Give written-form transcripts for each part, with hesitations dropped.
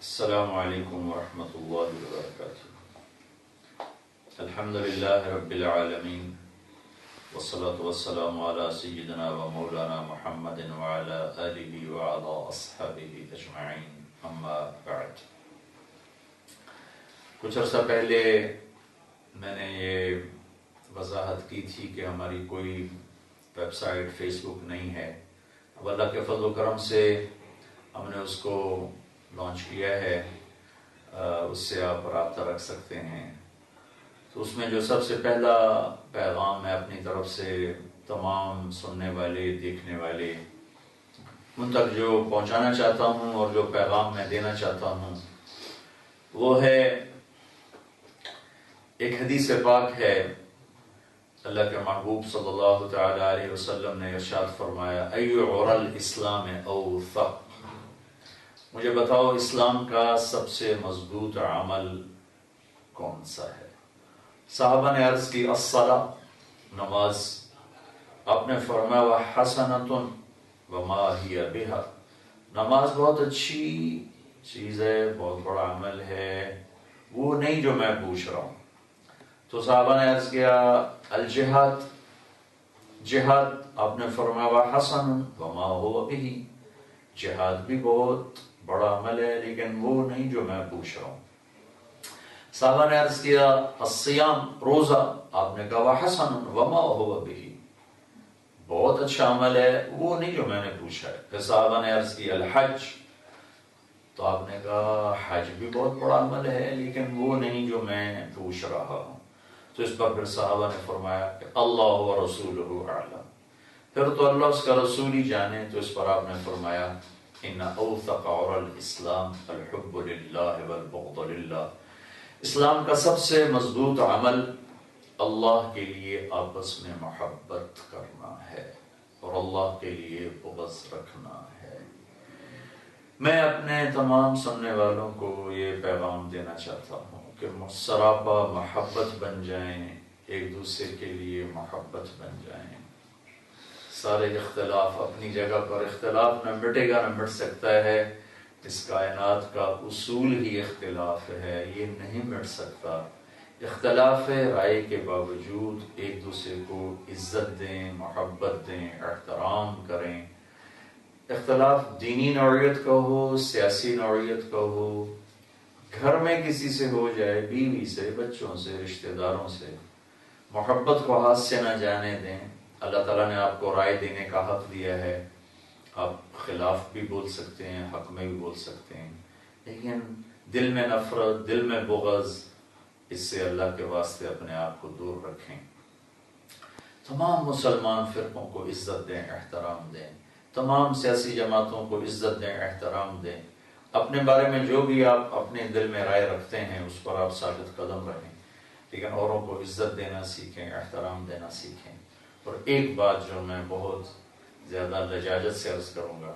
السلام علیکم ورحمۃ اللہ وبرکاتہ۔ الحمدللہ رب العالمین والصلاة والسلام علی سیدنا و مولانا محمد وعلی آلہ وعلی اصحابہ اجمعین، اما بعد۔ کچھ عرصہ پہلے میں نے یہ وضاحت کی تھی کہ ہماری کوئی ویب سائٹ فیس بک نہیں ہے۔ اب اللہ کے فضل و کرم سے ہم نے اس کو لانچ کیا ہے، اس سے آپ رابطہ رکھ سکتے ہیں۔ تو اس میں جو سب سے پہلا پیغام میں اپنی طرف سے تمام سننے والے، دیکھنے والے، ان تک جو پہنچانا چاہتا ہوں اور جو پیغام میں دینا چاہتا ہوں وہ ہے، ایک حدیث پاک ہے، اللہ کے محبوب صلی اللہ تعالی علیہ وسلم نے ارشاد فرمایا، ای عری الاسلام اوثق، مجھے بتاؤ اسلام کا سب سے مضبوط عمل کون سا ہے؟ صحابہ نے عرض کی الصلاۃ، نماز۔ آپ نے فرمایا وحسنۃ وما ہی بہا، نماز بہت اچھی چیز ہے، بہت بڑا عمل ہے، وہ نہیں جو میں پوچھ رہا ہوں۔ تو صحابہ نے عرض کیا الجہاد، جہاد۔ آپ نے فرمایا وحسن وما ہو بہ، جہاد بھی بہت بڑا عمل ہے لیکن وہ نہیں جو میں پوچھ رہا ہوں۔ صحابہ نے عرض کیا الصیام، روزہ۔ آپ نے کہا وحسن وما ہو بہ، بہت اچھا عمل ہے، وہ نہیں جو میں نے پوچھا ہے۔ پھر صحابہ نے عرض کی الحج، تو آپ نے کہا حج بھی بہت بڑا عمل ہے لیکن وہ نہیں جو میں پوچھ رہا ہوں۔ تو اس پر پھر صحابہ نے فرمایا کہ اللہ و رسولہ اعلم، پھر تو اللہ اس کا رسول ہی جانے۔ تو اس پر آپ نے فرمایا ان اوثق عری الاسلام الحب للہ والبغض للہ، اسلام کا سب سے مضبوط عمل اللہ کے لیے آپس میں محبت کرنا ہے اور اللہ کے لیے بغض رکھنا ہے۔ میں اپنے تمام سننے والوں کو یہ پیغام دینا چاہتا ہوں کہ سراپا محبت بن جائیں، ایک دوسرے کے لیے محبت بن جائیں۔ سارے اختلاف اپنی جگہ پر، اختلاف نہ مٹے گا، نہ مٹ سکتا ہے، اس کائنات کا اصول ہی اختلاف ہے، یہ نہیں مٹ سکتا۔ اختلاف رائے کے باوجود ایک دوسرے کو عزت دیں، محبت دیں، احترام کریں۔ اختلاف دینی نوعیت کا ہو، سیاسی نوعیت کا ہو، گھر میں کسی سے ہو جائے، بیوی سے، بچوں سے، رشتہ داروں سے، محبت کو ہاتھ سے نہ جانے دیں۔ اللہ تعالیٰ نے آپ کو رائے دینے کا حق دیا ہے، آپ خلاف بھی بول سکتے ہیں، حق میں بھی بول سکتے ہیں، لیکن دل میں نفرت، دل میں بغض، اس سے اللہ کے واسطے اپنے آپ کو دور رکھیں۔ تمام مسلمان فرقوں کو عزت دیں، احترام دیں، تمام سیاسی جماعتوں کو عزت دیں، احترام دیں۔ اپنے بارے میں جو بھی آپ اپنے دل میں رائے رکھتے ہیں اس پر آپ ثابت قدم رہیں، لیکن اوروں کو عزت دینا سیکھیں، احترام دینا سیکھیں۔ اور ایک بات جو میں بہت زیادہ لجاجت سے عرض کروں گا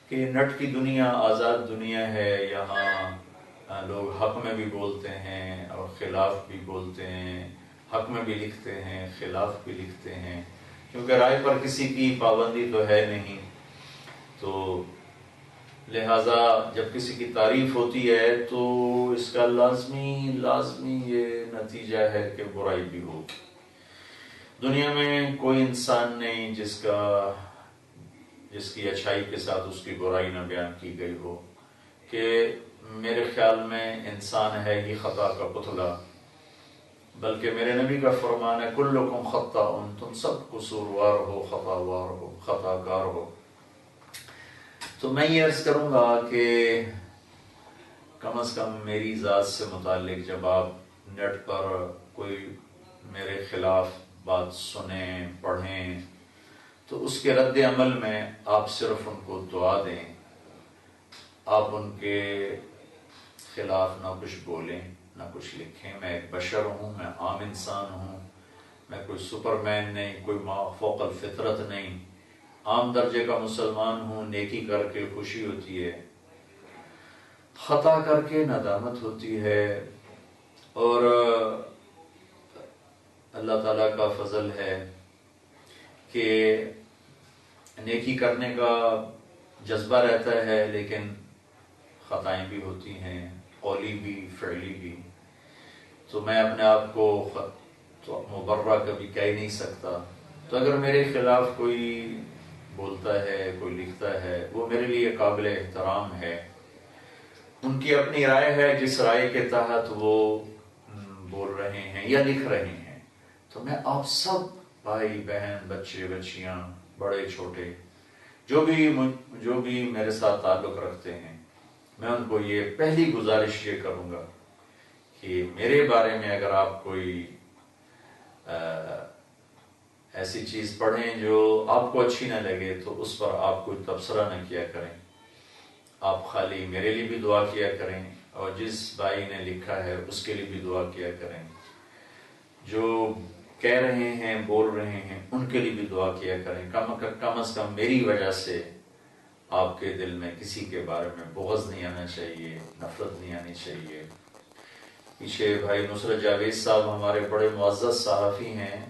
کہ نٹ کی دنیا آزاد دنیا ہے، یہاں لوگ حق میں بھی بولتے ہیں اور خلاف بھی بولتے ہیں، حق میں بھی لکھتے ہیں، خلاف بھی لکھتے ہیں، کیونکہ رائے پر کسی کی پابندی تو ہے نہیں۔ تو لہٰذا جب کسی کی تعریف ہوتی ہے تو اس کا لازمی یہ نتیجہ ہے کہ برائی بھی ہوگی۔ دنیا میں کوئی انسان نہیں جس کی اچھائی کے ساتھ اس کی برائی نہ بیان کی گئی ہو، کہ میرے خیال میں انسان ہے ہی خطا کا پتلا، بلکہ میرے نبی کا فرمان ہے کلکم خطاء، تم سب قصوروار ہو، خطا کار ہو۔ تو میں یہ عرض کروں گا کہ کم از کم میری ذات سے متعلق جب آپ نیٹ پر کوئی میرے خلاف بات سنیں، پڑھیں، تو اس کے رد عمل میں آپ صرف ان کو دعا دیں، آپ ان کے خلاف نہ کچھ بولیں، نہ کچھ لکھیں۔ میں ایک بشر ہوں، میں عام انسان ہوں، میں کوئی سپر مین نہیں، کوئی فوق الفطرت نہیں، عام درجے کا مسلمان ہوں۔ نیکی کر کے خوشی ہوتی ہے، خطا کر کے ندامت ہوتی ہے، اور اللہ تعالیٰ کا فضل ہے کہ نیکی کرنے کا جذبہ رہتا ہے لیکن خطائیں بھی ہوتی ہیں، قولی بھی فعلی بھی، تو میں اپنے آپ کو تو مبرہ کبھی کہہ ہی نہیں سکتا. تو اگر میرے خلاف کوئی بولتا ہے، کوئی لکھتا ہے، وہ میرے لیے قابل احترام ہے. ان کی اپنی رائے ہے، جس رائے کے تحت وہ بول رہے ہیں یا لکھ رہے ہیں. تو میں آپ سب بھائی بہن، بچے بچیاں، بڑے چھوٹے، جو بھی میرے ساتھ تعلق رکھتے ہیں، میں ان کو یہ پہلی گزارش یہ کروں گا کہ میرے بارے میں اگر آپ کوئی ایسی چیز پڑھیں جو آپ کو اچھی نہ لگے تو اس پر آپ کوئی تبصرہ نہ کیا کریں. آپ خالی میرے لیے بھی دعا کیا کریں، اور جس بھائی نے لکھا ہے اس کے لیے بھی دعا کیا کریں. جو کہہ رہے ہیں، بول رہے ہیں، ان کے لیے بھی دعا کیا کریں. کم از کم میری وجہ سے آپ کے دل میں کسی کے بارے میں بغض نہیں آنا چاہیے، نفرت نہیں آنی چاہیے. پیچھے بھائی نصرت جاوید صاحب ہمارے بڑے معزز صحافی ہیں،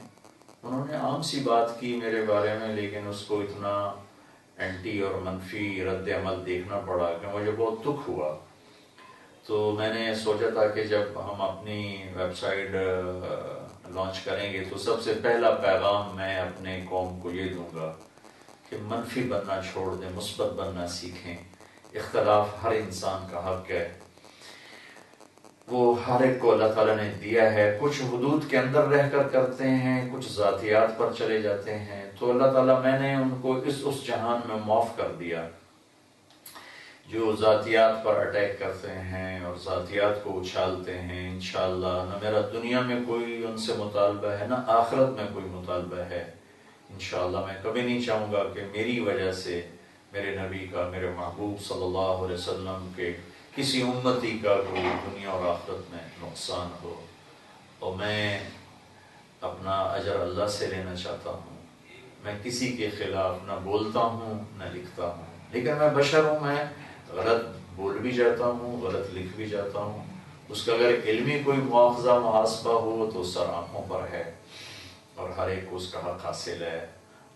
انہوں نے عام سی بات کی میرے بارے میں، لیکن اس کو اتنا اینٹی اور منفی رد عمل دیکھنا پڑا کہ مجھے بہت دکھ ہوا. تو میں نے سوچا تھا کہ جب ہم اپنی ویب سائٹ لانچ کریں گے تو سب سے پہلا پیغام میں اپنے قوم کو یہ دوں گا کہ منفی بننا چھوڑ دیں، مثبت بننا سیکھیں. اختلاف ہر انسان کا حق ہے، وہ ہر ایک کو اللہ تعالیٰ نے دیا ہے. کچھ حدود کے اندر رہ کر کرتے ہیں، کچھ ذاتیات پر چلے جاتے ہیں، تو اللہ تعالیٰ میں نے ان کو اس جہان میں معاف کر دیا. جو ذاتیات پر اٹیک کرتے ہیں اور ذاتیات کو اچھالتے ہیں، انشاءاللہ نہ میرا دنیا میں کوئی ان سے مطالبہ ہے، نہ آخرت میں کوئی مطالبہ ہے. انشاءاللہ میں کبھی نہیں چاہوں گا کہ میری وجہ سے میرے نبی کا، میرے محبوب صلی اللہ علیہ وسلم کے کسی امتی کا کوئی دنیا اور آخرت میں نقصان ہو. اور میں اپنا اجر اللہ سے لینا چاہتا ہوں. میں کسی کے خلاف نہ بولتا ہوں نہ لکھتا ہوں، لیکن میں بشر ہوں، میں غلط بول بھی جاتا ہوں، غلط لکھ بھی جاتا ہوں. اس کا اگر علمی کوئی مواخذہ محاسبہ ہو تو سر آنکھوں پر ہے، اور ہر ایک کو اس کا حق حاصل ہے.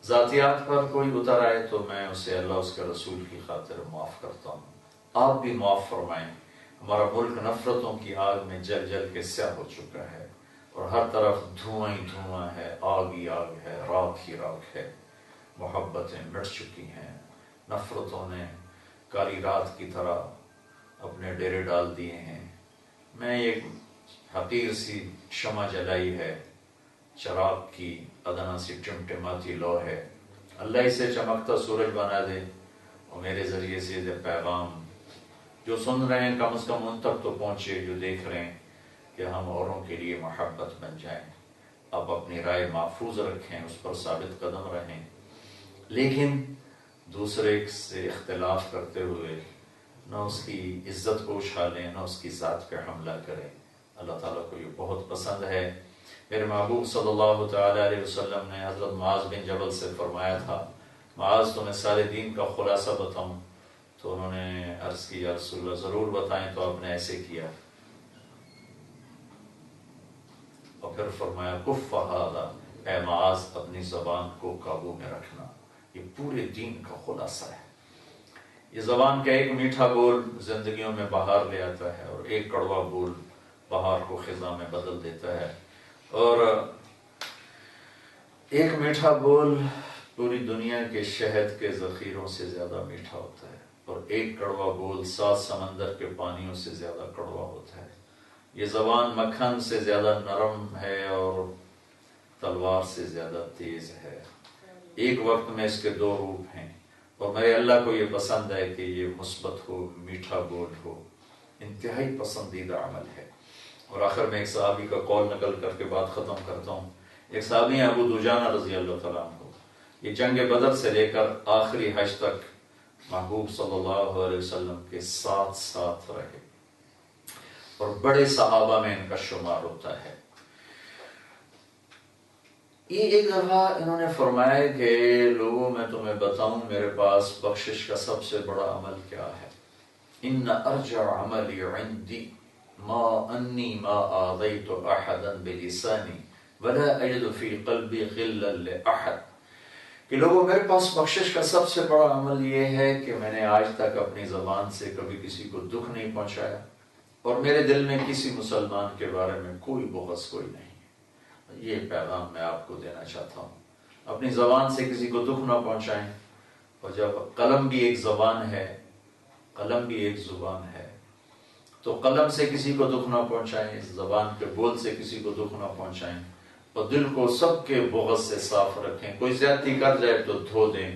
ذاتیات پر کوئی اتر آئے تو میں اسے اللہ اس کے رسول کی خاطر معاف کرتا ہوں. آپ بھی معاف فرمائیں. ہمارا ملک نفرتوں کی آگ میں جل جل کے سیاہ ہو چکا ہے، اور ہر طرف دھواں ہی دھواں ہے، آگ ہی آگ ہے، راکھ ہی راکھ ہے. محبتیں مٹ چکی ہیں، نفرتوں نے کالی رات کی طرح اپنے ڈیرے ڈال دیے ہیں. میں ایک حقیر سی شمع جلائی ہے، چراغ کی ادنا سی ٹمٹماتی لو ہے. اللہ اسے چمکتا سورج بنا دے، اور میرے ذریعے سے یہ پیغام جو سن رہے ہیں کم از کم ان تک تو پہنچے، جو دیکھ رہے ہیں، کہ ہم اوروں کے لیے محبت بن جائیں. آپ اپنی رائے محفوظ رکھیں، اس پر ثابت قدم رہیں، لیکن دوسرے سے اختلاف کرتے ہوئے نہ اس کی عزت کو اچھالیں، نہ اس کی ذات پہ حملہ کریں. اللہ تعالیٰ کو یہ بہت پسند ہے. میرے محبوب صلی اللہ تعالیٰ علیہ وسلم نے حضرت معاذ بن جبل سے فرمایا تھا، معاذ تمہیں سارے دین کا خلاصہ بتاؤں؟ تو انہوں نے عرض کی، یا رسول اللہ ضرور بتائیں. تو آپ نے ایسے کیا، اور پھر فرمایا کف ھذا، اے معاذ اپنی زبان کو قابو میں رکھنا. یہ پورے دین کا خلاصہ ہے. یہ زبان کا ایک میٹھا بول زندگیوں میں بہار لے آتا ہے، اور ایک کڑوا بول بہار کو خزاں میں بدل دیتا ہے. اور ایک میٹھا بول پوری دنیا کے شہد کے ذخیروں سے زیادہ میٹھا ہوتا ہے، اور ایک کڑوا بول 7 سمندر کے پانیوں سے زیادہ کڑوا ہوتا ہے. یہ زبان مکھن سے زیادہ نرم ہے اور تلوار سے زیادہ تیز ہے. ایک وقت میں اس کے 2 روپ ہیں، اور میرے اللہ کو یہ پسند ہے کہ یہ مثبت ہو، میٹھا بول ہو. انتہائی پسندیدہ عمل ہے. اور آخر میں ایک صحابی کا قول نقل کر کے بات ختم کرتا ہوں. ایک صحابی ہیں ابو دجانہ رضی اللہ تعالیٰ عنہ، یہ جنگ بدر سے لے کر آخری حج تک محبوب صلی اللہ علیہ وسلم کے ساتھ ساتھ رہے، اور بڑے صحابہ میں ان کا شمار ہوتا ہے. یہ ایک دفعہ انہوں نے فرمایا کہ لوگوں میں تمہیں بتاؤں میرے پاس بخشش کا سب سے بڑا عمل کیا ہے؟ ان ارجع عملی عندی ما انی ما آذیت احدا بلسانی ولا اجد فی قلبی غلا لاحد. کہ لوگوں میرے پاس بخشش کا سب سے بڑا عمل یہ ہے کہ میں نے آج تک اپنی زبان سے کبھی کسی کو دکھ نہیں پہنچایا، اور میرے دل میں کسی مسلمان کے بارے میں کوئی بغض کوئی نہیں۔ یہ پیغام میں آپ کو دینا چاہتا ہوں، اپنی زبان سے کسی کو دکھ نہ پہنچائیں۔ اور جب قلم بھی ایک زبان ہے، قلم بھی ایک زبان ہے، تو قلم سے کسی کو دکھ نہ پہنچائیں، اس زبان کے بول سے کسی کو دکھ نہ پہنچائیں، اور دل کو سب کے بغض سے صاف رکھیں۔ کوئی زیادتی کر جائے تو دھو دیں،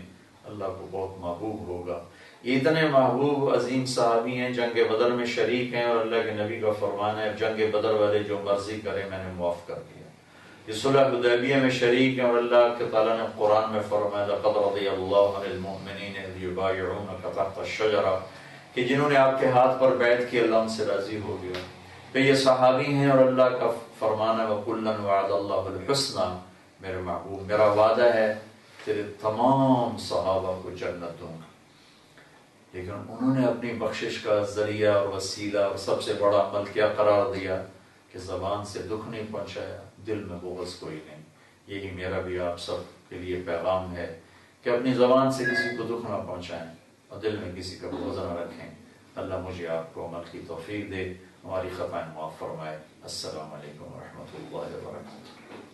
اللہ کو بہت محبوب ہوگا۔ یہ اتنے محبوب عظیم صحابی ہیں، جنگ بدر میں شریک ہیں، اور اللہ کے نبی کا فرمان ہے جنگ بدر والے جو مرضی کرے میں نے معاف کر دیا۔ یہ صلح حدیبیہ میں شریک ہیں، اور اللہ کے تعالیٰ نے قرآن میں فرمایا لقد رضی اللہ عن المؤمنین اذ یبایعونک تحت الشجرہ، کہ جنہوں نے آپ کے ہاتھ پر بیعت کی اللہ ان سے راضی ہو گیا۔ تو یہ صحابی ہیں، اور اللہ کا فرمان ہے وَكُلًّا وَعَدَ اللَّهُ الْحُسْنَى، میرے محبوب میرا وعدہ ہے تیرے تمام صحابہ کو جنت دوں گا۔ لیکن انہوں نے اپنی بخشش کا ذریعہ اور وسیلہ اور سب سے بڑا عمل کیا قرار دیا کہ زبان سے دکھ نہیں پہنچایا، دل میں بغض کوئی نہیں۔ یہی میرا بھی آپ سب کے لیے پیغام ہے کہ اپنی زبان سے کسی کو دکھ نہ پہنچائیں اور دل میں کسی کا بغض نہ رکھیں۔ اللہ مجھے آپ کو عمل کی توفیق دے، ہماری خطائیں معاف فرمائے۔ السلام علیکم ورحمۃ اللہ وبرکاتہ۔